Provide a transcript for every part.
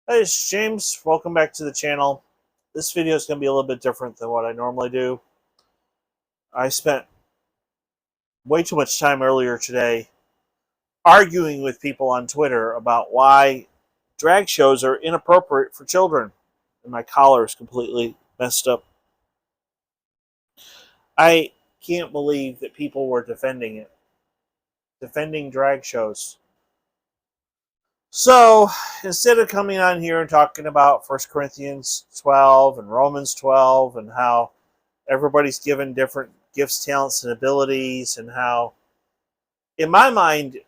Hey, it's James. Welcome back to the channel. This video is going to be a little bit different than what I normally do. I spent way too much time earlier today arguing with people on Twitter about why drag shows are inappropriate for children. And my collar is completely messed up. I can't believe that people were defending it, defending drag shows. So instead of coming on here and talking about 1 Corinthians 12 and Romans 12 and how everybody's given different gifts, talents, and abilities, and how, in my mind,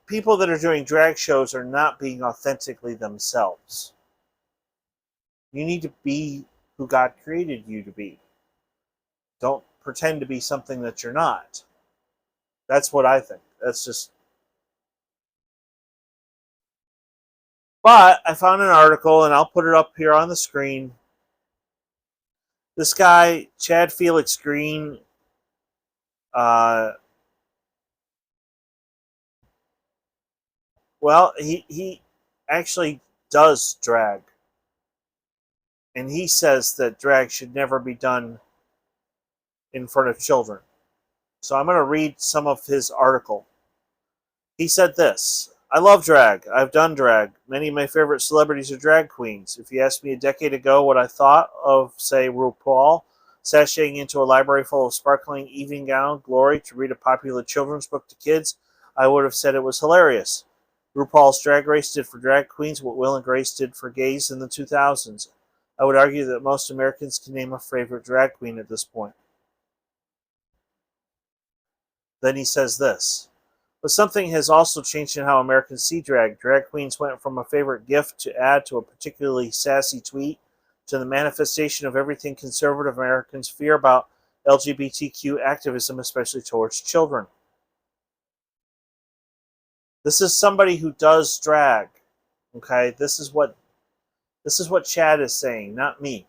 people that are doing drag shows are not being authentically themselves. You need to be who God created you to be. Don't pretend to be something that you're not. That's what I think. That's just. But I found an article, and I'll put it up here on the screen. This guy, Chad Felix Green, uh, well, he actually does drag. And he says that drag should never be done in front of children. So I'm going to read some of his article. He said this: I love drag. I've done drag. Many of my favorite celebrities are drag queens. If you asked me a decade ago what I thought of, say, RuPaul sashaying into a library full of sparkling evening gown glory to read a popular children's book to kids, I would have said it was hilarious. RuPaul's Drag Race did for drag queens what Will and Grace did for gays in the 2000s. I would argue that most Americans can name a favorite drag queen at this point. Then he says this: but something has also changed in how Americans see drag. Drag queens went from a favorite gift to add to a particularly sassy tweet to the manifestation of everything conservative Americans fear about LGBTQ activism, especially towards children. This is somebody who does drag. Okay, this is what Chad is saying, not me.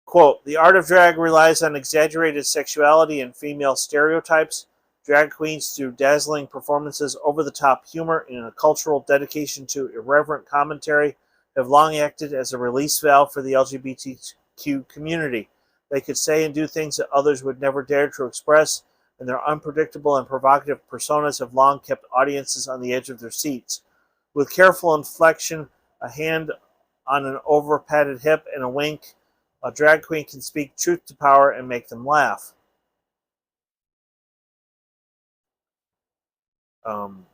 Quote, the art of drag relies on exaggerated sexuality and female stereotypes. Drag queens, through dazzling performances, over-the-top humor, and a cultural dedication to irreverent commentary, have long acted as a release valve for the LGBTQ community. They could say and do things that others would never dare to express, and their unpredictable and provocative personas have long kept audiences on the edge of their seats. With careful inflection, a hand on an over-padded hip, and a wink, a drag queen can speak truth to power and make them laugh. Um,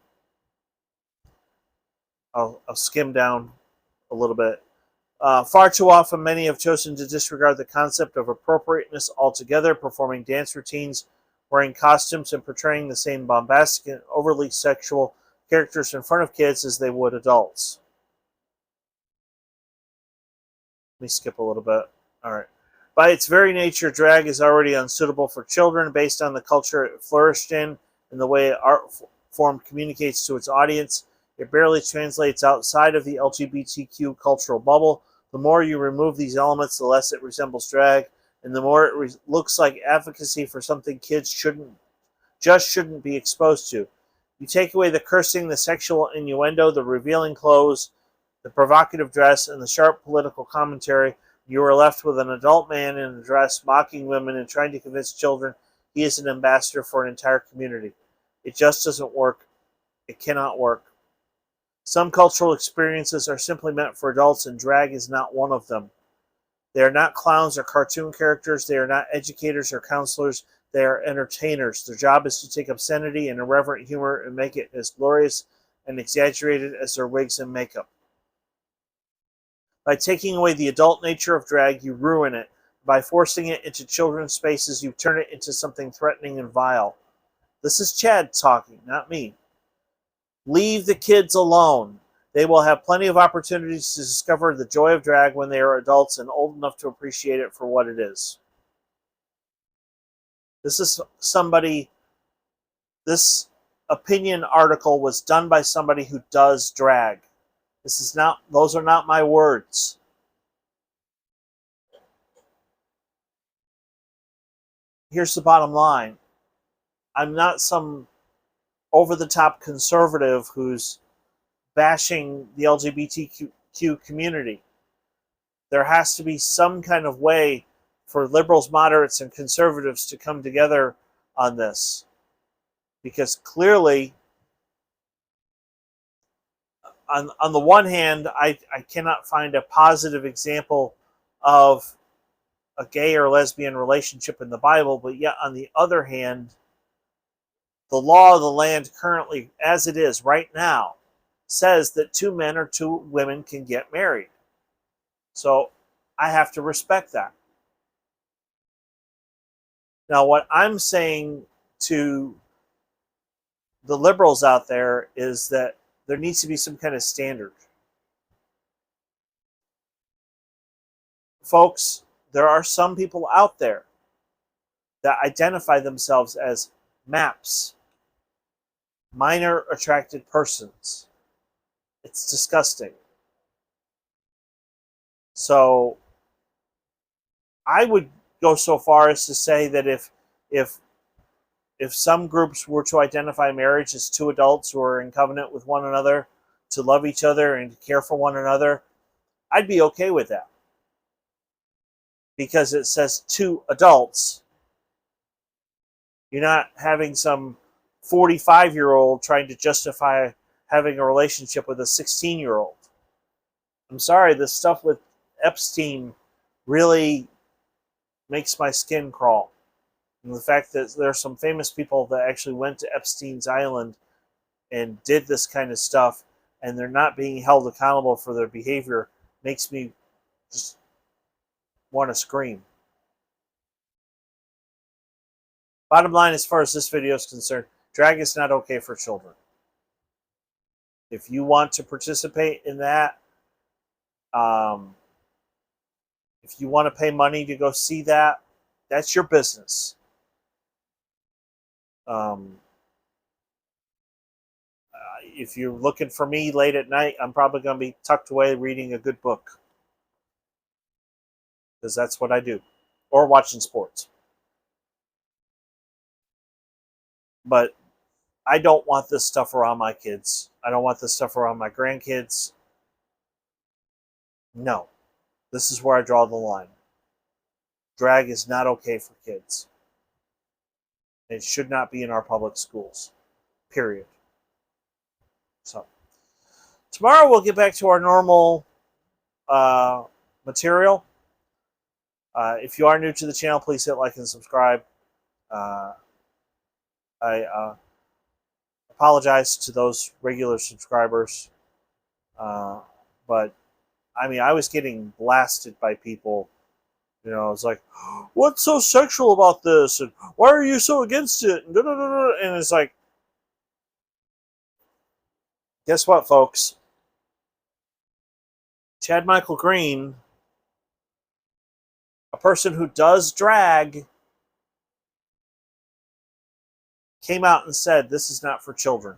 I'll skim down a little bit. Far too often, many have chosen to disregard the concept of appropriateness altogether, performing dance routines, wearing costumes, and portraying the same bombastic and overly sexual characters in front of kids as they would adults. Let me skip a little bit. All right. By its very nature, drag is already unsuitable for children based on the culture it flourished in and the way art form communicates to its audience. It barely translates outside of the LGBTQ cultural bubble. The more you remove these elements, the less it resembles drag, and the more it looks like advocacy for something kids shouldn't be exposed to. You take away the cursing, the sexual innuendo, the revealing clothes, the provocative dress, and the sharp political commentary, you are left with an adult man in a dress mocking women and trying to convince children he is an ambassador for an entire community. It just doesn't work. It cannot work. Some cultural experiences are simply meant for adults, and drag is not one of them. They are not clowns or cartoon characters. They are not educators or counselors. They are entertainers. Their job is to take obscenity and irreverent humor and make it as glorious and exaggerated as their wigs and makeup. By taking away the adult nature of drag, you ruin it. By forcing it into children's spaces, you turn it into something threatening and vile. This is Chad talking, not me. Leave the kids alone. They will have plenty of opportunities to discover the joy of drag when they are adults and old enough to appreciate it for what it is. This opinion article was done by somebody who does drag. Those are not my words. Here's the bottom line. I'm not some over-the-top conservative who's bashing the LGBTQ community. There has to be some kind of way for liberals, moderates, and conservatives to come together on this. Because clearly, on the one hand, I cannot find a positive example of a gay or lesbian relationship in the Bible, but yet on the other hand, the law of the land currently, as it is right now, says that 2 men or 2 women can get married. So I have to respect that. Now, what I'm saying to the liberals out there is that there needs to be some kind of standard. Folks, there are some people out there that identify themselves as MAPS, minor attracted persons. It's disgusting. So I would go so far as to say that if some groups were to identify marriage as 2 adults who are in covenant with one another to love each other and to care for one another, I'd be okay with that. Because it says 2 adults. You're not having some 45-year-old trying to justify having a relationship with a 16-year-old. I'm sorry, this stuff with Epstein really makes my skin crawl. And the fact that there are some famous people that actually went to Epstein's Island and did this kind of stuff, and they're not being held accountable for their behavior, makes me just want to scream. Bottom line, as far as this video is concerned, drag is not okay for children. If you want to participate in that, if you want to pay money to go see that, that's your business. If you're looking for me late at night, I'm probably going to be tucked away reading a good book. Because that's what I do. Or watching sports. But I don't want this stuff around my kids. I don't want this stuff around my grandkids. No. This is where I draw the line. Drag is not okay for kids. It should not be in our public schools. Period. So, tomorrow we'll get back to our normal material. If you are new to the channel, please hit like and subscribe. I apologize to those regular subscribers. But, I mean, I was getting blasted by people. You know, it's like, what's so sexual about this? And why are you so against it? And it's like, guess what, folks? Chad Michael Green, a person who does drag, came out and said, this is not for children.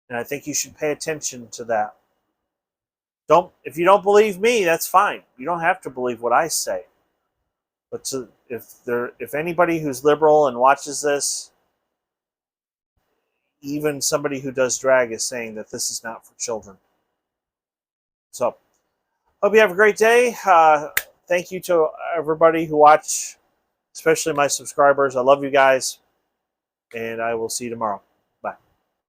And I think you should pay attention to that. If you don't believe me, that's fine. You don't have to believe what I say. But if anybody who's liberal and watches this, even somebody who does drag is saying that this is not for children. So, hope you have a great day. Thank you to everybody who watched, especially my subscribers. I love you guys, and I will see you tomorrow.